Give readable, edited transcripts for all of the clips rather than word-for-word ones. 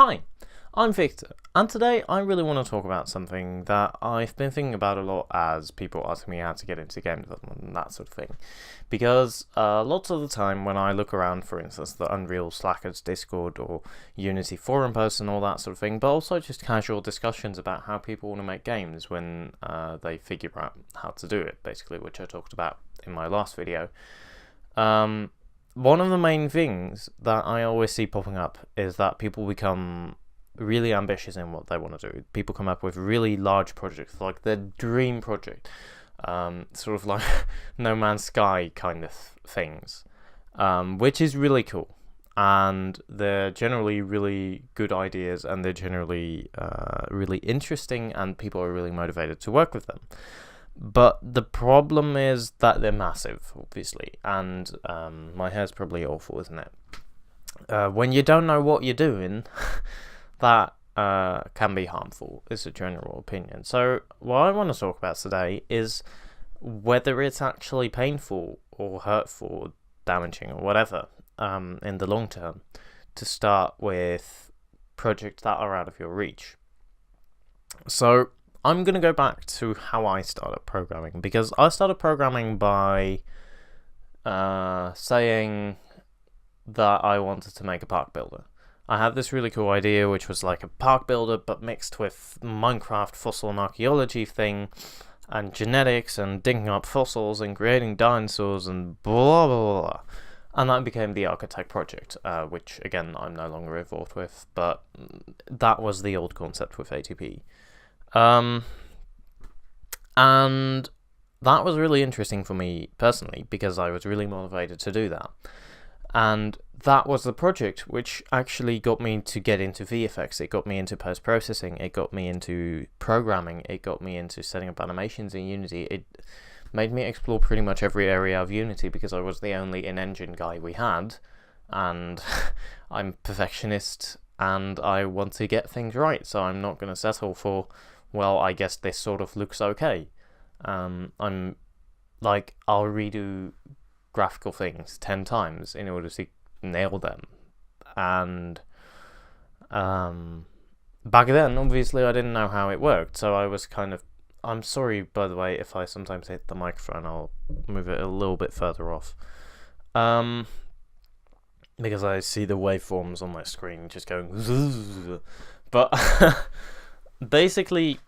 Hi, I'm Victor, and today I really want to talk about something that I've been thinking about a lot as people ask me how to get into game development and that sort of thing. Because lots of the time when I look around, for instance, the Unreal Slackers Discord or Unity forum posts and all that sort of thing, but also just casual discussions about how people want to make games when they figure out how to do it, basically, which I talked about in my last video. One of the main things that I always see popping up is that people become really ambitious in what they want to do. People come up with really large projects, like their dream project, sort of like No Man's Sky kind of things, which is really cool. And they're generally really good ideas, and they're generally really interesting, and people are really motivated to work with them. But the problem is that they're massive, obviously, and my hair's probably awful, isn't it? When you don't know what you're doing, that can be harmful, is a general opinion. So what I want to talk about today is whether it's actually painful or hurtful or damaging or whatever in the long term to start with projects that are out of your reach. So I'm going to go back to how I started programming, because I started programming by saying that I wanted to make a park builder. I had this really cool idea, which was like a park builder, but mixed with Minecraft fossil and archaeology thing, and genetics, and digging up fossils, and creating dinosaurs, and blah, blah, blah. And that became the Architect project, which, again, I'm no longer involved with, but that was the old concept with ATP. And that was really interesting for me personally, because I was really motivated to do that. And that was the project which actually got me to get into VFX. It got me into post-processing. It got me into programming. It got me into setting up animations in Unity. It made me explore pretty much every area of Unity, because I was the only in-engine guy we had. And I'm perfectionist, and I want to get things right, so I'm not going to settle for, well, I guess this sort of looks okay. I'm like, I'll redo graphical things 10 times in order to nail them. And back then, obviously, I didn't know how it worked, so I was kind of... I'm sorry, by the way, if I sometimes hit the microphone. I'll move it a little bit further off. Because I see the waveforms on my screen just going zzz. But basically,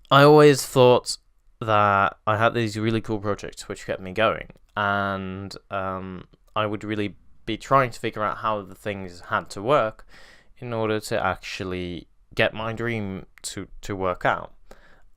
I always thought that I had these really cool projects which kept me going, and I would really be trying to figure out how the things had to work in order to actually get my dream to work out.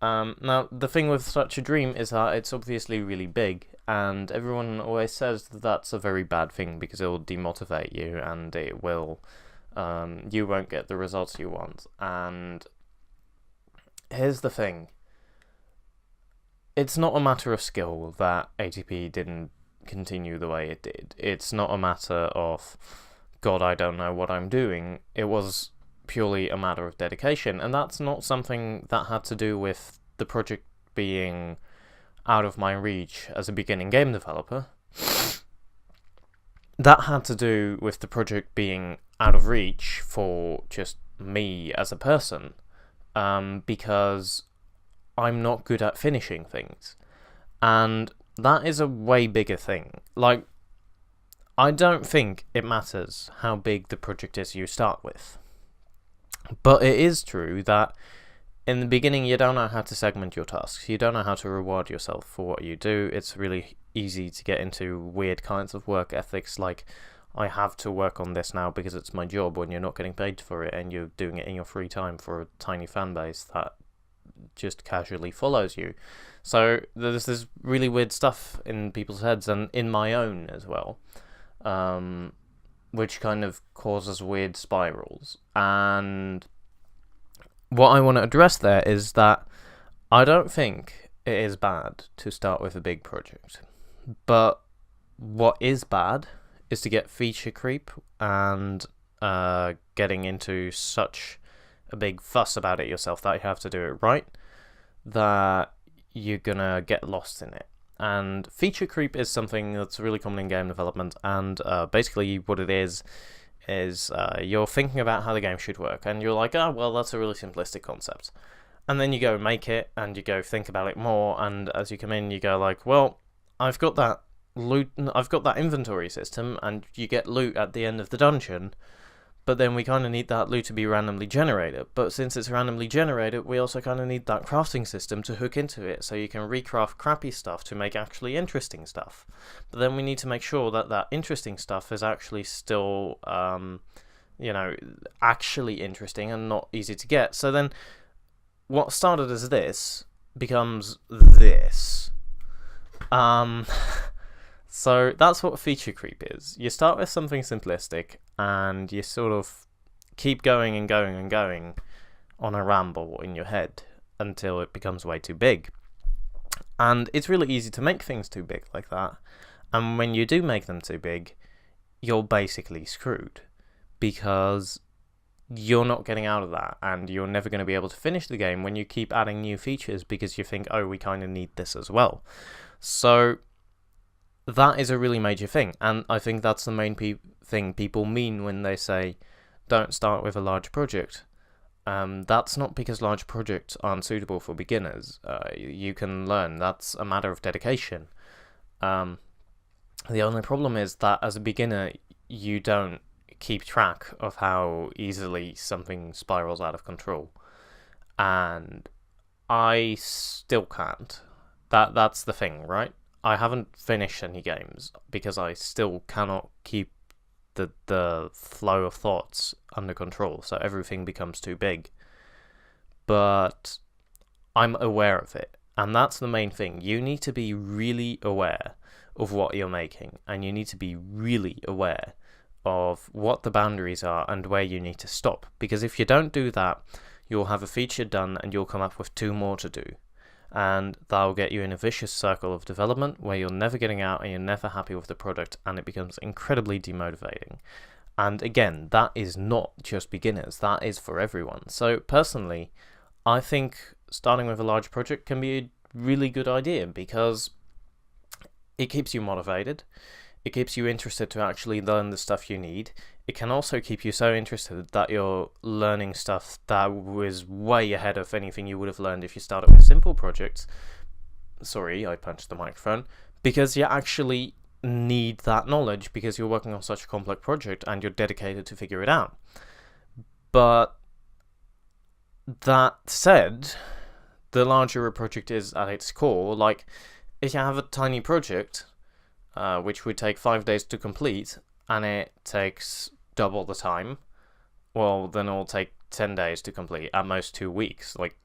Now, the thing with such a dream is that it's obviously really big, and everyone always says that that's a very bad thing, because it will demotivate you, and it will... you won't get the results you want. And here's the thing. It's not a matter of skill that ATP didn't continue the way it did. It's not a matter of, God, I don't know what I'm doing. It was purely a matter of dedication, and that's not something that had to do with the project being out of my reach as a beginning game developer. That had to do with the project being out of reach for just me as a person, because I'm not good at finishing things, and that is a way bigger thing. Like, I don't think it matters how big the project is you start with, but it is true that in the beginning you don't know how to segment your tasks, you don't know how to reward yourself for what you do. It's really easy to get into weird kinds of work ethics, like, I have to work on this now because it's my job, when you're not getting paid for it and you're doing it in your free time for a tiny fan base that just casually follows you. So there's this really weird stuff in people's heads, and in my own as well, which kind of causes weird spirals. And what I want to address there is that I don't think it is bad to start with a big project, but what is bad is to get feature creep and getting into such a big fuss about it yourself that you have to do it right, that you're gonna get lost in it. And feature creep is something that's really common in game development, and basically what it is is you're thinking about how the game should work, and you're like, oh, well, that's a really simplistic concept. And then you go make it, and you go think about it more, and as you come in, you go like, well, I've got that loot, I've got that inventory system, and you get loot at the end of the dungeon, but then we kind of need that loot to be randomly generated. But since it's randomly generated, we also kind of need that crafting system to hook into it, so you can recraft crappy stuff to make actually interesting stuff. But then we need to make sure that that interesting stuff is actually still, actually interesting and not easy to get. So then, what started as this becomes this. So that's what feature creep is. You start with something simplistic, and you sort of keep going and going and going on a ramble in your head until it becomes way too big. And it's really easy to make things too big like that. And when you do make them too big, you're basically screwed, because you're not getting out of that, and you're never going to be able to finish the game when you keep adding new features because you think, oh, we kind of need this as well. So that is a really major thing, and I think that's the main thing people mean when they say don't start with a large project. That's not because large projects aren't suitable for beginners. You can learn. That's a matter of dedication. The only problem is that as a beginner, you don't keep track of how easily something spirals out of control, and I still can't. That's the thing, right? I haven't finished any games because I still cannot keep the flow of thoughts under control, so everything becomes too big. But I'm aware of it, and that's the main thing. You need to be really aware of what you're making, and you need to be really aware of what the boundaries are and where you need to stop, because if you don't do that, you'll have a feature done and you'll come up with 2 more to do. And that'll get you in a vicious circle of development where you're never getting out and you're never happy with the product, and it becomes incredibly demotivating. And again, that is not just beginners, that is for everyone. So personally, I think starting with a large project can be a really good idea, because it keeps you motivated, it keeps you interested to actually learn the stuff you need. It can also keep you so interested that you're learning stuff that was way ahead of anything you would have learned if you started with simple projects. Sorry, I punched the microphone. Because you actually need that knowledge because you're working on such a complex project and you're dedicated to figure it out. But that said, the larger a project is at its core, like if you have a tiny project, which would take 5 days to complete, and it takes double the time, well, then it'll take 10 days to complete, at most 2 weeks. Like,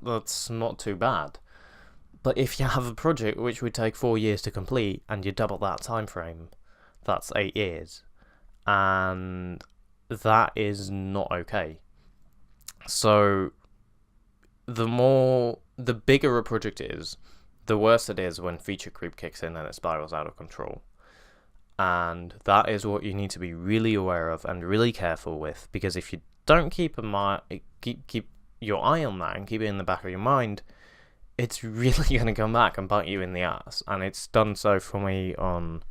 that's not too bad. But if you have a project which would take 4 years to complete, and you double that time frame, that's 8 years. And that is not okay. So, the bigger a project is, the worse it is when feature creep kicks in and it spirals out of control. And that is what you need to be really aware of and really careful with, because if you don't keep your eye on that and keep it in the back of your mind, it's really going to come back and bite you in the ass. And it's done so for me on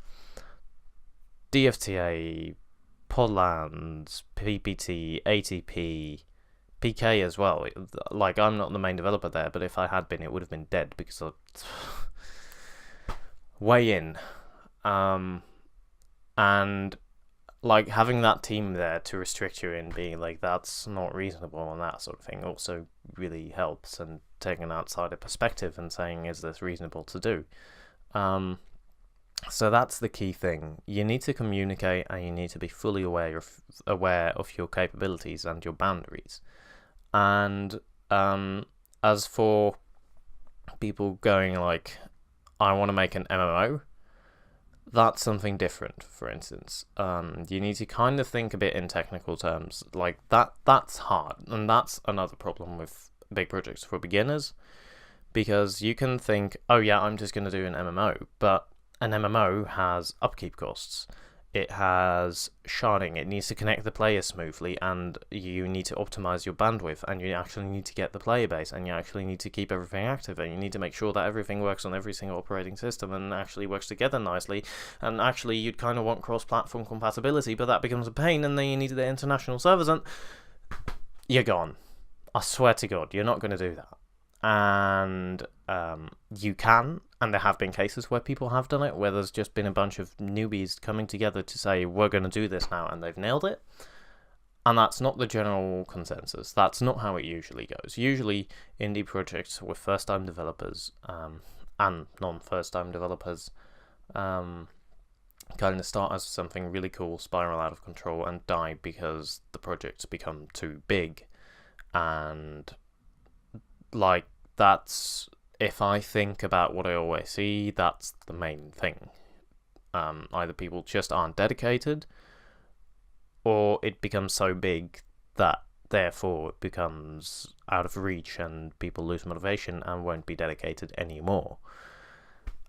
DFTA, Podlands, PPT, ATP, PK as well. Like, I'm not the main developer there, but if I had been, it would have been dead because of way in. And like having that team there to restrict you in being like, that's not reasonable and that sort of thing also really helps, and taking an outsider perspective and saying, is this reasonable to do? So that's the key thing. You need to communicate, and you need to be fully aware of your capabilities and your boundaries. And as for people going like, I want to make an MMO, that's something different. For instance, you need to kind of think a bit in technical terms. Like that's hard, and that's another problem with big projects for beginners, because you can think, oh yeah, I'm just going to do an MMO, but an MMO has upkeep costs. it has sharding, it needs to connect the players smoothly, and you need to optimize your bandwidth, and you actually need to get the player base, and you actually need to keep everything active, and you need to make sure that everything works on every single operating system and actually works together nicely. And actually you'd kind of want cross-platform compatibility, but that becomes a pain, and then you need the international servers, and you're gone. I swear to God, you're not going to do that. And you can, and there have been cases where people have done it, where there's just been a bunch of newbies coming together to say, we're going to do this now, and they've nailed it. And that's not the general consensus. That's not how it usually goes. Usually, indie projects with first-time developers and non-first-time developers kind of start as something really cool, spiral out of control, and die because the projects become too big. And like, that's, if I think about what I always see, that's the main thing. Either people just aren't dedicated, or it becomes so big that therefore it becomes out of reach and people lose motivation and won't be dedicated anymore.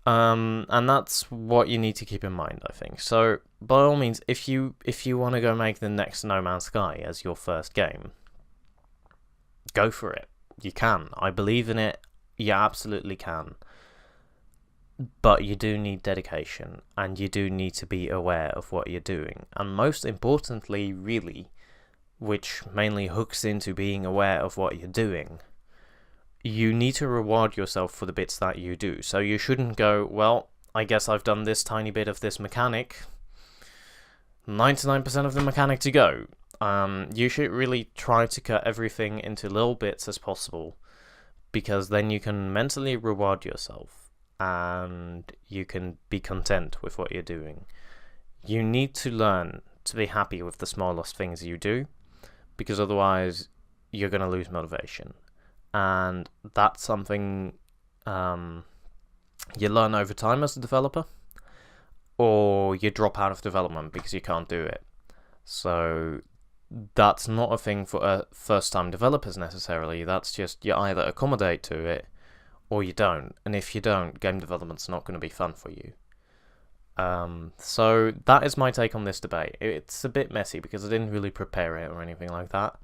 And that's what you need to keep in mind, I think. So by all means, if you want to go make the next No Man's Sky as your first game, go for it. You can. I believe in it. You absolutely can. But you do need dedication, and you do need to be aware of what you're doing. And most importantly, really, which mainly hooks into being aware of what you're doing, you need to reward yourself for the bits that you do. So you shouldn't go, well, I guess I've done this tiny bit of this mechanic, 99% of the mechanic to go. You should really try to cut everything into little bits as possible, because then you can mentally reward yourself and you can be content with what you're doing. You need to learn to be happy with the smallest things you do, because otherwise you're going to lose motivation. And that's something you learn over time as a developer, or you drop out of development because you can't do it. So that's not a thing for first-time developers necessarily. That's just, you either accommodate to it or you don't. And if you don't, game development's not going to be fun for you. So that is my take on this debate. It's a bit messy because I didn't really prepare it or anything like that.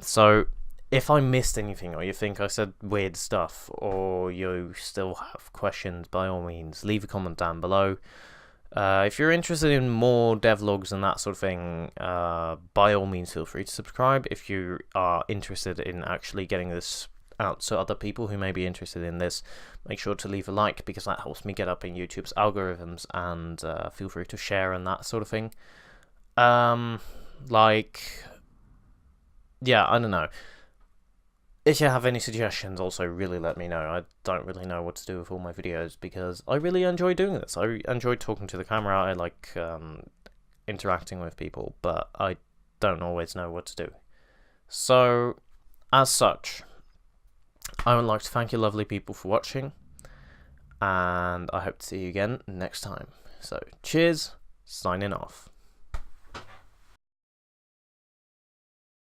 So if I missed anything, or you think I said weird stuff, or you still have questions, by all means, leave a comment down below. If you're interested in more devlogs and that sort of thing, by all means feel free to subscribe. If you are interested in actually getting this out to other people who may be interested in this, make sure to leave a like, because that helps me get up in YouTube's algorithms, and feel free to share and that sort of thing. Yeah, I don't know. If you have any suggestions, also really let me know. I don't really know what to do with all my videos, because I really enjoy doing this. I enjoy talking to the camera, I like interacting with people, but I don't always know what to do. So, as such, I would like to thank you lovely people for watching, and I hope to see you again next time. So, cheers, signing off.